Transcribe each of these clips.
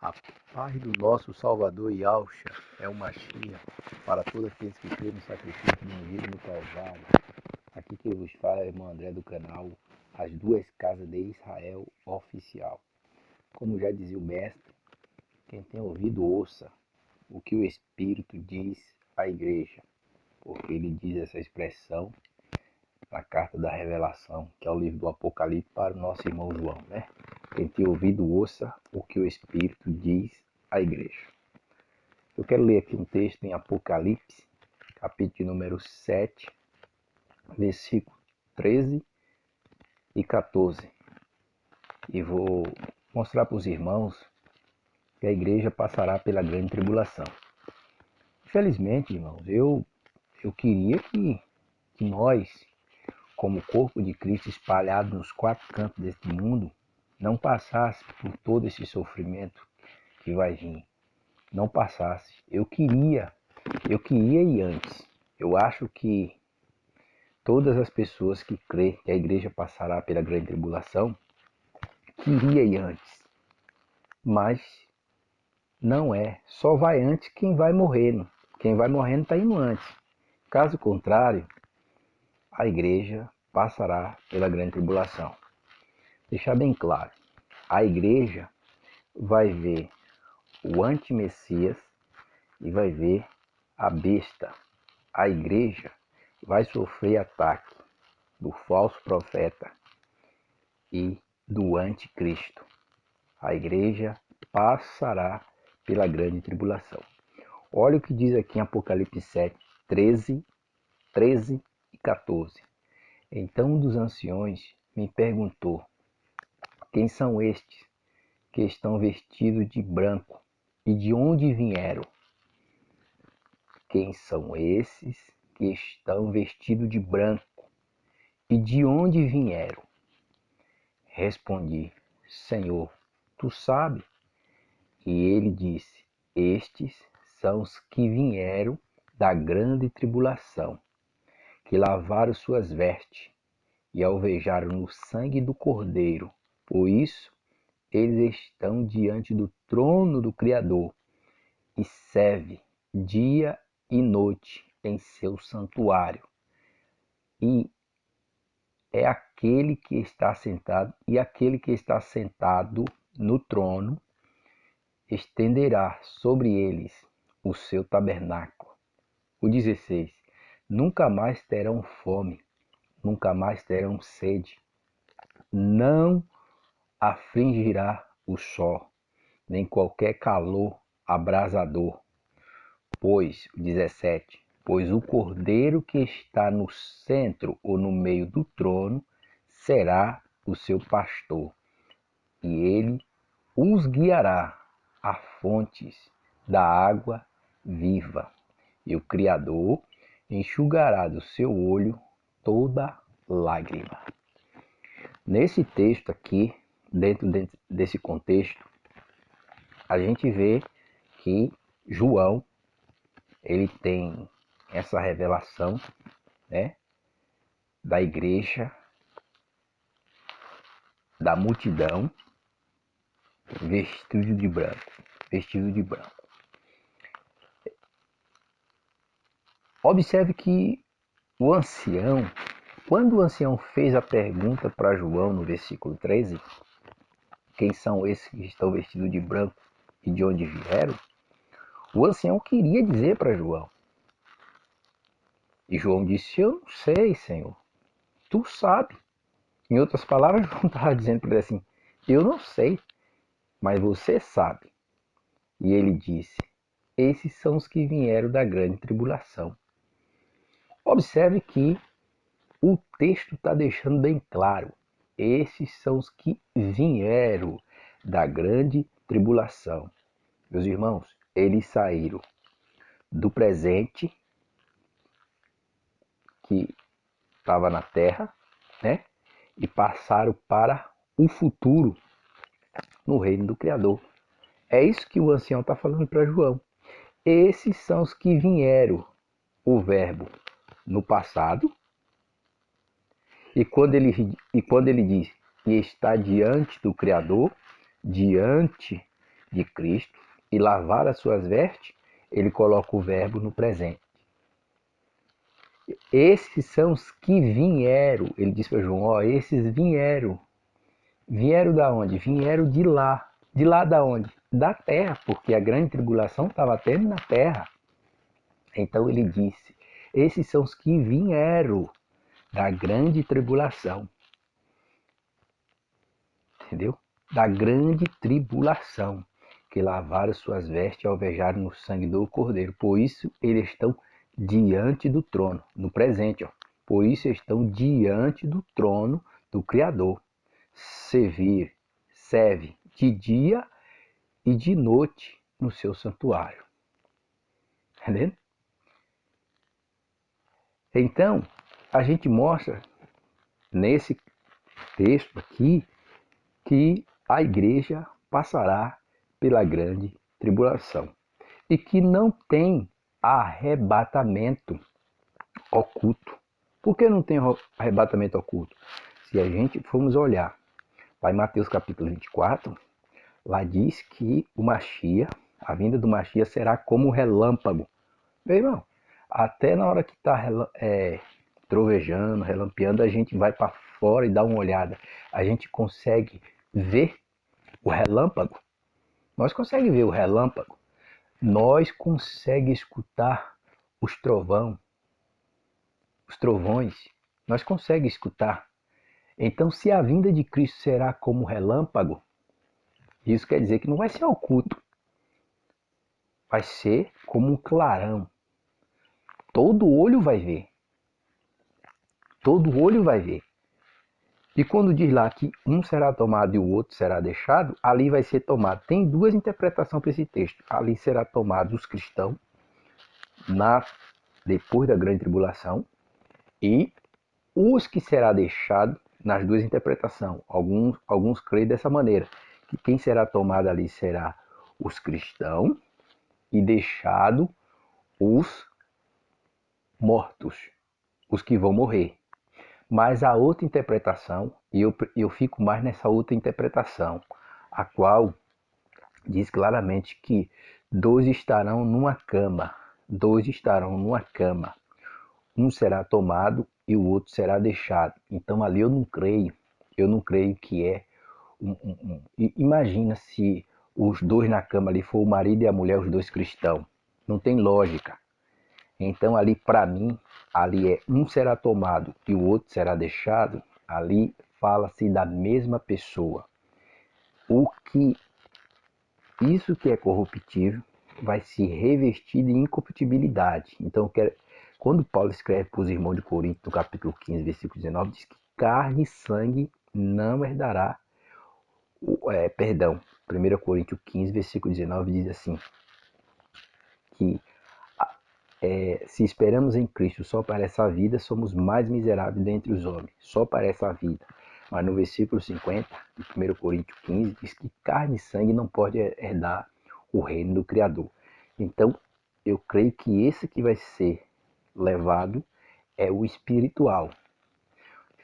A paz do nosso Salvador Yahshua é uma chia para todos aqueles que creem no sacrifício do ungido no Calvário. Aqui quem vos fala é o irmão André do canal As Duas Casas de Israel Oficial. Como já dizia o mestre, quem tem ouvido ouça o que o Espírito diz à igreja, porque ele diz essa expressão na carta da Revelação, que é o livro do Apocalipse, para o nosso irmão João, né? Quem tem ouvido, ouça o que o Espírito diz à igreja. Eu quero ler aqui um texto em Apocalipse, capítulo número 7, versículo 13 e 14. E vou mostrar para os irmãos que a igreja passará pela grande tribulação. Infelizmente, irmãos, eu queria que nós, como corpo de Cristo espalhado nos quatro cantos deste mundo, não passasse por todo esse sofrimento que vai vir. Não passasse. Eu queria ir antes. Eu acho que todas as pessoas que crêem que a igreja passará pela grande tribulação, queria ir antes. Mas não é. Só vai antes quem vai morrendo. Quem vai morrendo está indo antes. Caso contrário, a igreja passará pela grande tribulação. Deixar bem claro, a igreja vai ver o anti-messias e vai ver a besta. A igreja vai sofrer ataque do falso profeta e do anticristo. A igreja passará pela grande tribulação. Olha o que diz aqui em Apocalipse 7, 13 e 14. Então um dos anciões me perguntou: quem são estes que estão vestidos de branco e de onde vieram? Quem são esses que estão vestidos de branco e de onde vieram? Respondi: Senhor, tu sabes. E ele disse: estes são os que vieram da grande tribulação, que lavaram suas vestes e alvejaram no sangue do Cordeiro. Por isso, eles estão diante do trono do Criador e servem dia e noite em seu santuário. E é aquele que está sentado, no trono estenderá sobre eles o seu tabernáculo. O 16. Nunca mais terão fome, nunca mais terão sede, não afligirá o sol, nem qualquer calor abrasador. Pois, 17, pois o Cordeiro que está no centro ou no meio do trono será o seu pastor, e ele os guiará a fontes da água viva, e o Criador enxugará do seu olho toda lágrima. Nesse texto aqui, dentro desse contexto, a gente vê que João, ele tem essa revelação, né, da igreja, da multidão, vestido de branco. Observe que o ancião, quando o ancião fez a pergunta para João no versículo 13, quem são esses que estão vestidos de branco e de onde vieram? O ancião queria dizer para João. E João disse: eu não sei, Senhor, tu sabe. Em outras palavras, João estava dizendo para ele assim: eu não sei, mas você sabe. E ele disse: esses são os que vieram da grande tribulação. Observe que o texto está deixando bem claro: esses são os que vieram da grande tribulação. Meus irmãos, eles saíram do presente, que estava na terra, né? E passaram para o futuro, no reino do Criador. É isso que o ancião está falando para João. Esses são os que vieram, o verbo, no passado. E quando ele diz que está diante do Criador, diante de Cristo e lavar as suas vestes, ele coloca o verbo no presente. Esses são os que vieram, ele diz para João, ó, esses vieram. Vieram da onde? Vieram de lá. De lá da onde? Da terra, porque a grande tribulação estava tendo na terra. Então ele disse, esses são os que vieram da grande tribulação. Entendeu? Da grande tribulação, que lavaram suas vestes e alvejaram no sangue do Cordeiro. Por isso eles estão diante do trono, no presente. Ó. Por isso estão diante do trono do Criador. Serve de dia e de noite no seu santuário. Entendeu? Então, a gente mostra nesse texto aqui que a igreja passará pela grande tribulação e que não tem arrebatamento oculto. Por que não tem arrebatamento oculto? Se a gente formos olhar lá em Mateus capítulo 24, lá diz que o Mashiach, a vinda do Mashiach será como um relâmpago. Meu irmão, até na hora que está trovejando, relampeando, a gente vai para fora e dá uma olhada. A gente consegue ver o relâmpago. Nós conseguimos ver o relâmpago. Nós conseguimos escutar os trovões. Nós conseguimos escutar. Então, se a vinda de Cristo será como relâmpago, isso quer dizer que não vai ser oculto. Vai ser como um clarão. Todo olho vai ver. Todo olho vai ver. E quando diz lá que um será tomado e o outro será deixado, ali vai ser tomado. Tem duas interpretações para esse texto. Ali será tomado os cristãos depois da grande tribulação e os que será deixado nas duas interpretações. Alguns creem dessa maneira, que quem será tomado ali será os cristãos e deixado os mortos, os que vão morrer. Mas a outra interpretação, e eu fico mais nessa outra interpretação, a qual diz claramente que dois estarão numa cama, um será tomado e o outro será deixado. Então ali eu não creio que é imagina se os dois na cama ali for o marido e a mulher, os dois cristãos, não tem lógica. Então ali para mim, ali é um será tomado e o outro será deixado, ali fala-se da mesma pessoa. Isso que é corruptível vai se revestir de incorruptibilidade. Então, quando Paulo escreve para os irmãos de Corinto, no capítulo 15, versículo 19, diz que carne e sangue não herdará. 1 Coríntios 15, versículo 19 diz assim, que se esperamos em Cristo só para essa vida, somos mais miseráveis dentre os homens, só para essa vida. Mas no versículo 50, de 1 Coríntios 15, diz que carne e sangue não pode herdar o reino do Criador. Então, eu creio que esse que vai ser levado é o espiritual.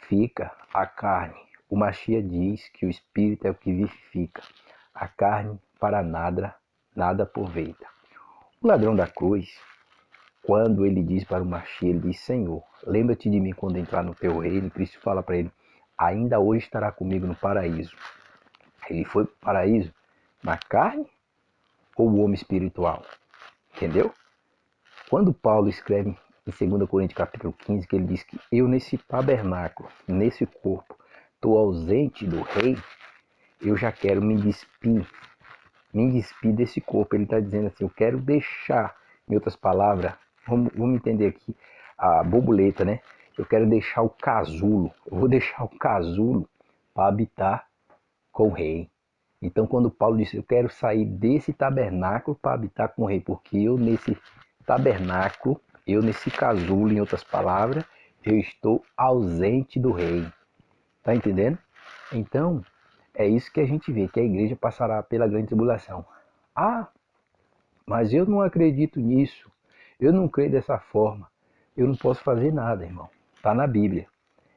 Fica a carne. O Mashiach diz que o espírito é o que vivifica. A carne para nada aproveita. O ladrão da cruz, quando ele diz para o Mashiach, ele diz, Senhor, lembra-te de mim quando entrar no teu reino. Cristo fala para ele, ainda hoje estará comigo no paraíso. Ele foi para o paraíso na carne ou o homem espiritual? Entendeu? Quando Paulo escreve em 2 Coríntios capítulo 15, que ele diz que eu nesse tabernáculo, nesse corpo, estou ausente do rei, eu já quero me despir desse corpo. Ele está dizendo assim, eu quero deixar, em outras palavras, vamos entender aqui a borboleta, né? Eu quero deixar o casulo, eu vou deixar o casulo para habitar com o rei. Então quando Paulo disse, eu quero sair desse tabernáculo para habitar com o rei, porque eu nesse tabernáculo, eu nesse casulo, em outras palavras, eu estou ausente do rei. Tá entendendo? Então, é isso que a gente vê, que a igreja passará pela grande tribulação. Ah, mas eu não acredito nisso. Eu não creio dessa forma. Eu não posso fazer nada, irmão. Está na Bíblia.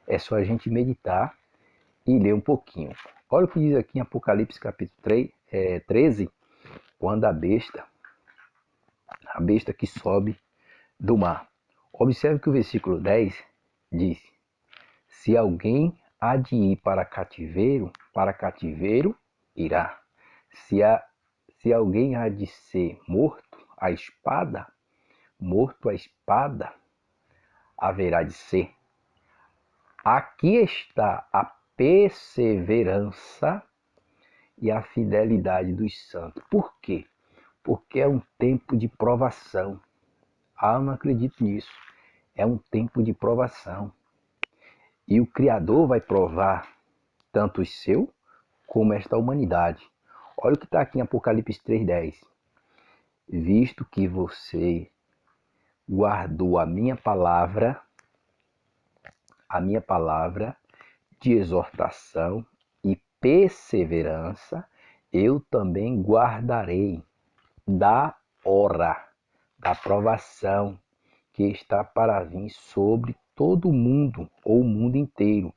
É só a gente meditar e ler um pouquinho. Olha o que diz aqui em Apocalipse capítulo 13, quando a besta que sobe do mar. Observe que o versículo 10 diz: se alguém há de ir para cativeiro irá. Se alguém há de ser morto à espada, haverá de ser. Aqui está a perseverança e a fidelidade dos santos. Por quê? Porque é um tempo de provação. Eu não acredito nisso. É um tempo de provação. E o Criador vai provar tanto o seu como esta humanidade. Olha o que está aqui em Apocalipse 3:10. Visto que você guardou a minha palavra de exortação e perseverança, eu também guardarei da hora da provação que está para vir sobre todo o mundo, ou o mundo inteiro,